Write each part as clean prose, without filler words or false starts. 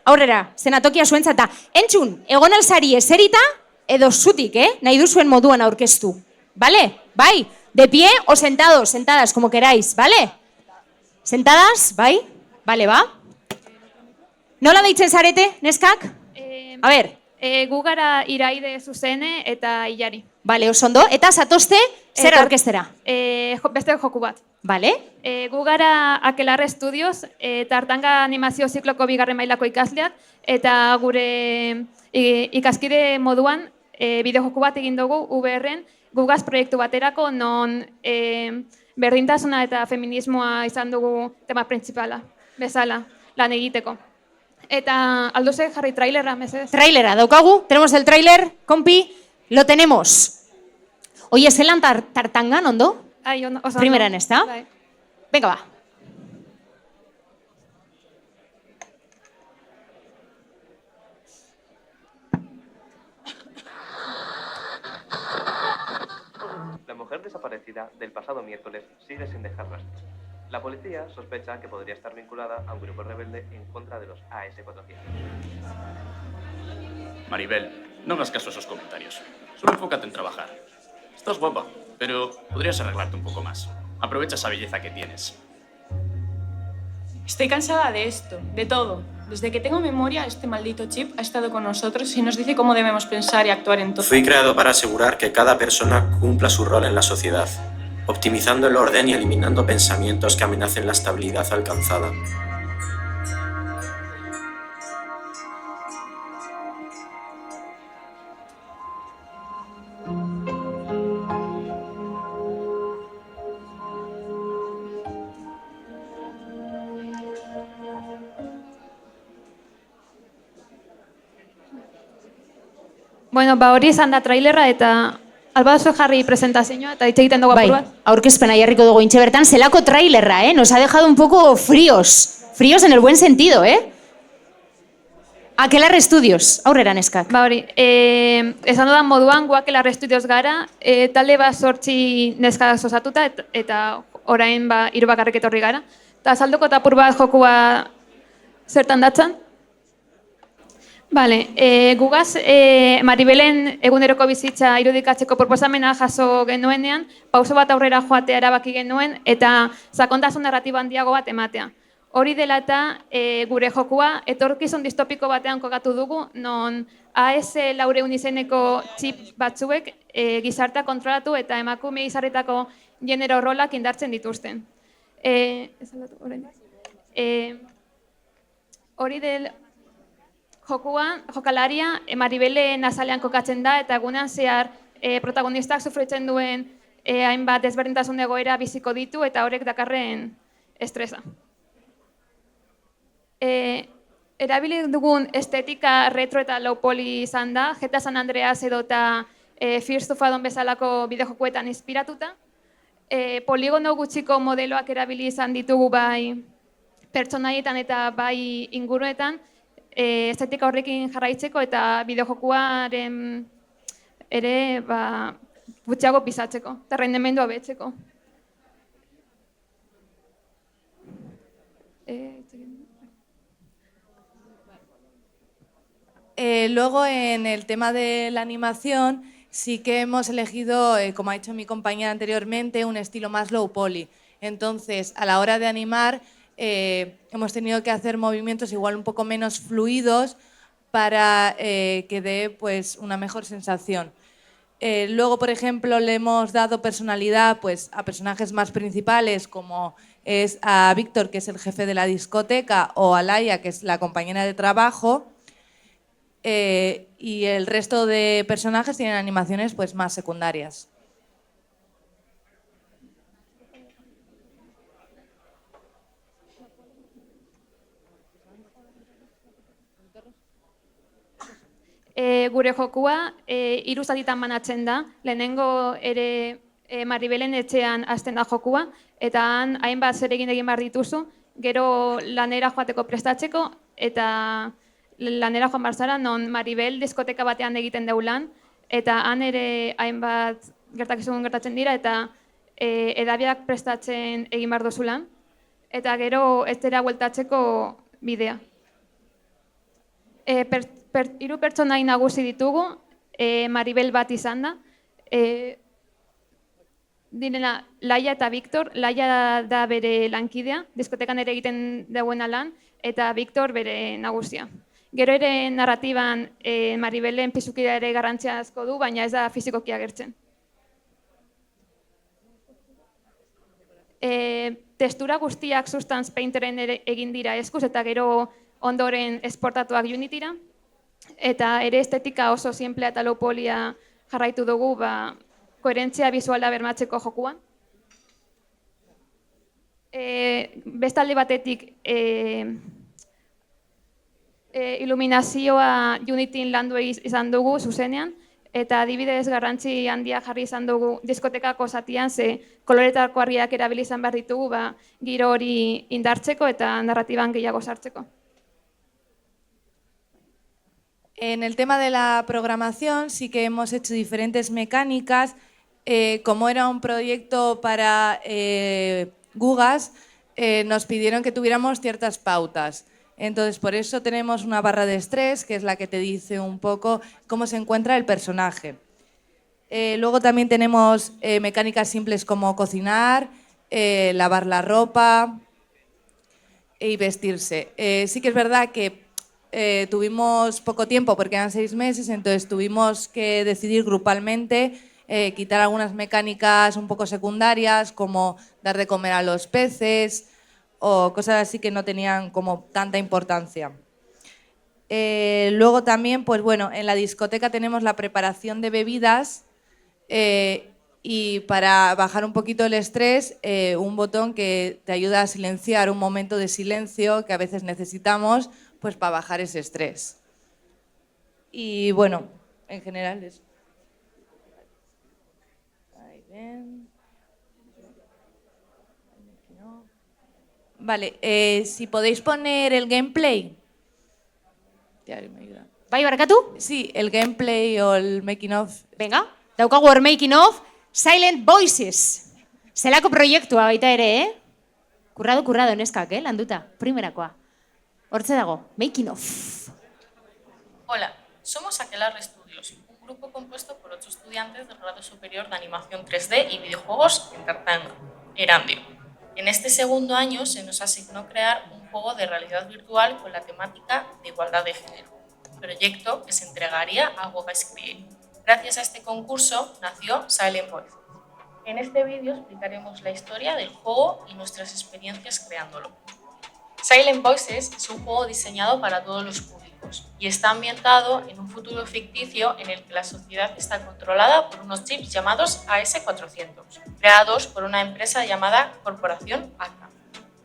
aurrera, zenatokia zuentzat da. Entzun, egon alzari eserita, edo zutik, nahi duzuen moduan aurkeztu. ¿Vale? Bai, de pie o sentados, sentadas, como queráis, ¿vale? Sentadas, bai? Vale, ba? Nola deitzen zarete, neskak? A ber. Gu gara Iraide Zuzene eta Ilari. Vale, oso ondo. Eta zatozte, zer aurkeztera? Beste joku bat. Vale. Gu gara Akelarre Studios eta Artanga animazio zikloko 2. mailako ikasleak eta gure ikaskide moduan bideojoku bat egin dugu VR-en Gugaz proiektu baterako non berdintasuna eta feminismoa izan dugu tema principala, bezala, lan egiteko. Eta alduze jarri trailerra, mesedez. Trailera, daukagu, tenemos el trailer, compi, lo tenemos. Oye, zelan tartangan, ondo? Primeran, ez da? Venga, ba. La mujer desaparecida del pasado miércoles sigue sin dejar rastro. La policía sospecha que podría estar vinculada a un grupo rebelde en contra de los AS-400. Maribel, no hagas caso a esos comentarios. Solo enfócate en trabajar. Estás guapa, pero podrías arreglarte un poco más. Aprovecha esa belleza que tienes. Estoy cansada de esto, de todo. Desde que tengo memoria, este maldito chip ha estado con nosotros y nos dice cómo debemos pensar y actuar en todo. Fui creado para asegurar que cada persona cumpla su rol en la sociedad, optimizando el orden y eliminando pensamientos que amenacen la estabilidad alcanzada. Bueno, ba hori izan da trailerra eta albadozu jarri presentazioa eta hitz egiten dugu apur bat. Aurkezpena jarriko dugu intxe bertan, zelako trailerra, nos ha dejado un poco fríos en el buen sentido, Akelarre Studios, aurrera neskak. Ba hori, esan dudan moduan gu Akelarre Studios gara, talde bat 8 neskak osatuta eta orain 3 bakarrik etorri gara. Eta azalduko eta apur bat jokua zertan datzan. Bale, gugaz Maribelen eguneroko bizitza irudikatzeko proposamena jaso genuenean, pauso bat aurrera joatea erabaki genuen eta sakontasun narratibo handiago bat ematea. Hori dela eta gure jokua etorkizun distopiko batean kokatu dugu, non AS400 izeneko txip batzuek gizartea kontrolatu eta emakume izarretako genero rolak indartzen dituzten. Hori del jokalaria Maribelen azalean kokatzen da eta egunean zehar protagonistak sufritzen duen hainbat desberdintasun egoera biziko ditu eta horrek dakarren estresa. Erabili dugun estetika retro eta low poly izan da, GTA San Andreas edo eta First of All bezalako bideojokuetan inspiratuta. Poligono gutxiko modeloak erabili izan ditugu bai pertsonaietan eta bai inguruetan, estetika horrekin jarraitzeko eta bideojokuaren ere gutxiago pisatzeko, eta rendemendua betzeko. Luego, en el tema de la animación, sí que hemos elegido, como ha dicho mi compañera anteriormente, un estilo más low poly. Entonces, a la hora de animar, hemos tenido que hacer movimientos igual un poco menos fluidos para que dé pues, una mejor sensación. Luego, por ejemplo, le hemos dado personalidad pues, a personajes más principales, como es a Víctor, que es el jefe de la discoteca, o a Laia, que es la compañera de trabajo. Y el resto de personajes tienen animaciones pues, más secundarias. Gure jokua 3 zatitan banatzen da, lehenengo ere Maribelen etxean hasten da jokua, eta han hainbat zeregin egin behar dituzu, gero lanera joateko prestatzeko, eta lanera joan behar zara, non Maribel diskoteka batean egiten deu lan, eta han ere hainbat gertakizun gertatzen dira, eta edabiak prestatzen egin behar duzu lan, eta gero ez dira bueltatzeko bidea. Hiru pertsonai nagusi ditugu, Maribel bat izan da. Direla Laia eta Victor. Laia da bere lankidea, diskotekan ere egiten dagoena lan, eta Victor bere nagusia. Gero ere narratiban Maribelen pisukidea ere garrantzia asko du, baina ez da fizikoki agertzen. Testura guztiak Substance Painteren egin dira eskuz eta gero ondoren esportatuak Unityra. Eta ere estetika oso simplea eta low polia jarraitu dugu, koherentzia bisuala bermatzeko jokuan. Bestalde batetik, iluminazioa Unityn landu izan dugu zuzenean, eta adibidez garrantzi handia jarri izan dugu diskotekako zatian, ze koloretako argiak erabili izan behar ditugu, giro hori indartzeko eta narratiban gehiago sartzeko. En el tema de la programación sí que hemos hecho diferentes mecánicas. Como era un proyecto para Gugas, nos pidieron que tuviéramos ciertas pautas. Entonces, por eso tenemos una barra de estrés, que es la que te dice un poco cómo se encuentra el personaje. Luego también tenemos mecánicas simples como cocinar, lavar la ropa y vestirse. Sí que es verdad que tuvimos poco tiempo porque eran 6 meses, entonces tuvimos que decidir grupalmente quitar algunas mecánicas un poco secundarias, como dar de comer a los peces o cosas así que no tenían como tanta importancia. Luego también, pues bueno, en la discoteca tenemos la preparación de bebidas y para bajar un poquito el estrés, un botón que te ayuda a silenciar un momento de silencio que a veces necesitamos, pues para bajar ese estrés. Y bueno, en general eso. Ahí ven. Vale, si podéis poner el gameplay. Me ayuda. Bai, barkatu? Sí, el gameplay o el making of. Venga, daukagu hor making of Silent Voices. Zelako proiektua baita ere, Kurrado neskak, landuta, primerakoa. Hortze dago, making of. Hola, somos Aquelarre Studios, un grupo compuesto por 8 estudiantes del grado superior de animación 3D y videojuegos Entertainment, Erandio. En este segundo año se nos asignó crear un juego de realidad virtual con la temática de igualdad de género, proyecto que se entregaría a Gugas Create. Gracias a este concurso nació Silent Voices. En este vídeo explicaremos la historia del juego y nuestras experiencias creándolo. Silent Voices es un juego diseñado para todos los públicos y está ambientado en un futuro ficticio en el que la sociedad está controlada por unos chips llamados AS400, creados por una empresa llamada Corporación ACA.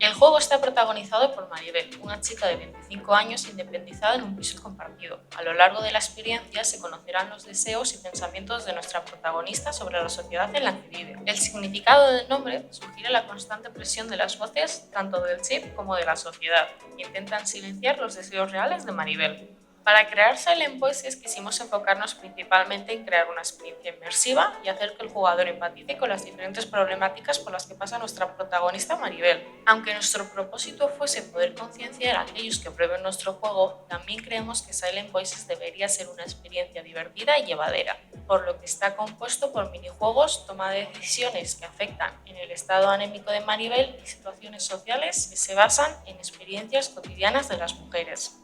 El juego está protagonizado por Maribel, una chica de 25 años independizada en un piso compartido. A lo largo de la experiencia se conocerán los deseos y pensamientos de nuestra protagonista sobre la sociedad en la que vive. El significado del nombre sugiere la constante presión de las voces tanto del chip como de la sociedad, que intentan silenciar los deseos reales de Maribel. Para crear Silent Voices quisimos enfocarnos principalmente en crear una experiencia inmersiva y hacer que el jugador empatice con las diferentes problemáticas por las que pasa nuestra protagonista Maribel. Aunque nuestro propósito fuese poder concienciar a aquellos que prueben nuestro juego, también creemos que Silent Voices debería ser una experiencia divertida y llevadera, por lo que está compuesto por minijuegos, toma de decisiones que afectan en el estado anémico de Maribel y situaciones sociales que se basan en experiencias cotidianas de las mujeres.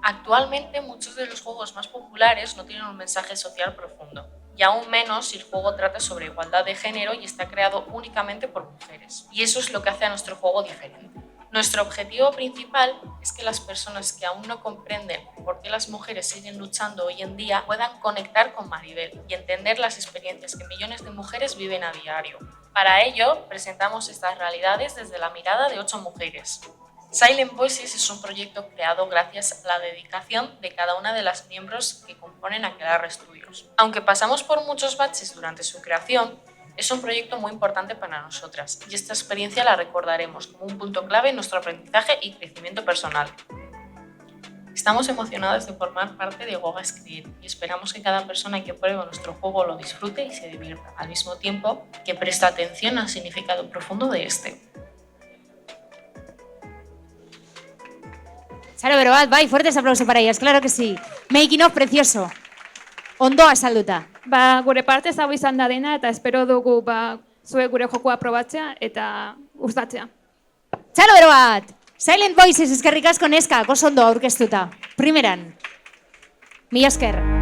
Actualmente muchos de los juegos más populares no tienen un mensaje social profundo, y aún menos si el juego trata sobre igualdad de género y está creado únicamente por mujeres. Y eso es lo que hace a nuestro juego diferente. Nuestro objetivo principal es que las personas que aún no comprenden por qué las mujeres siguen luchando hoy en día puedan conectar con Maribel y entender las experiencias que millones de mujeres viven a diario. Para ello, presentamos estas realidades desde la mirada de 8 mujeres. Silent Voices es un proyecto creado gracias a la dedicación de cada una de las miembros que componen Aquelarre Studios. Aunque pasamos por muchos baches durante su creación, es un proyecto muy importante para nosotras y esta experiencia la recordaremos como un punto clave en nuestro aprendizaje y crecimiento personal. Estamos emocionados de formar parte de Gugas Create y esperamos que cada persona que pruebe nuestro juego lo disfrute y se divierta, al mismo tiempo que preste atención al significado profundo de este. Txalo bero bat, bai, fuertes aplauso para ellas, claro que sí. Making of precioso. Ondo azalduta. Gure partez hau izan da dena, eta espero dugu zuek gure jokoa probatzea eta gustatzea. Txalo bero bat! Silent Voices eskerrik asko neska, oso ondo aurkeztuta. Primeran. Mila esker.